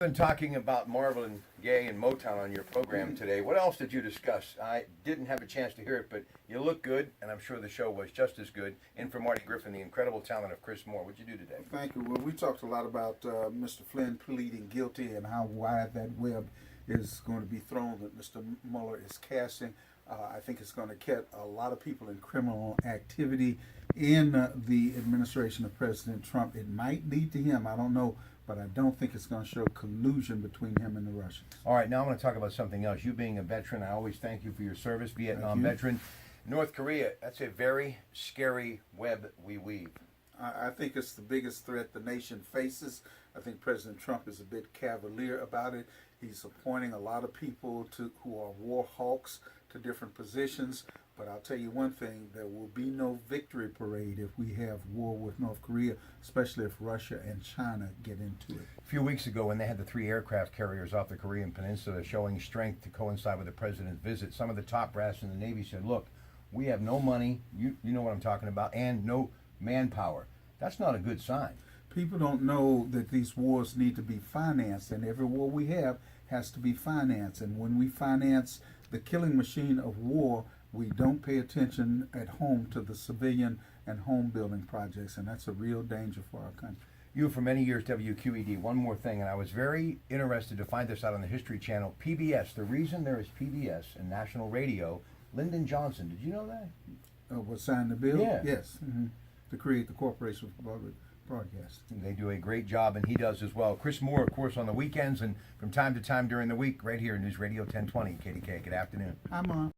Been talking about Marvin Gaye and Motown on your program today. What else did you discuss? I didn't have a chance to hear it, but you look good, and I'm sure the show was just as good. And for Marty Griffin, the incredible talent of Chris Moore. What'd you do today? Thank you. Well, we talked a lot about Mr. Flynn pleading guilty and how wide that web is going to be thrown that Mr. Mueller is casting. I think it's going to get a lot of people in criminal activity in the administration of President Trump. It might lead to him. I don't know. But I don't think it's going to show collusion between him and the Russians. All right, now I want to talk about something else. You being a veteran, I always thank you for your service, Vietnam veteran. North Korea, that's a very scary web we weave. I think it's the biggest threat the nation faces. I think President Trump is a bit cavalier about it. He's appointing a lot of people who are war hawks to different positions. But I'll tell you one thing, there will be no victory parade if we have war with North Korea, especially if Russia and China get into it. A few weeks ago, when they had the 3 aircraft carriers off the Korean Peninsula showing strength to coincide with the president's visit, some of the top brass in the Navy said, look, we have no money, you know what I'm talking about, and no manpower. That's not a good sign. People don't know that these wars need to be financed, and every war we have has to be financed. And when we finance the killing machine of war, we don't pay attention at home to the civilian and home building projects, and that's a real danger for our country. You, for many years, WQED. One more thing, and I was very interested to find this out on the History Channel. PBS, the reason there is PBS and national radio, Lyndon Johnson, did you know that? Was signed the bill? Yeah. Yes. To create the Corporation for Public Broadcasting. They do a great job, and he does as well. Chris Moore, of course, on the weekends and from time to time during the week, right here, News Radio 1020, KDK. Good afternoon. I'm on.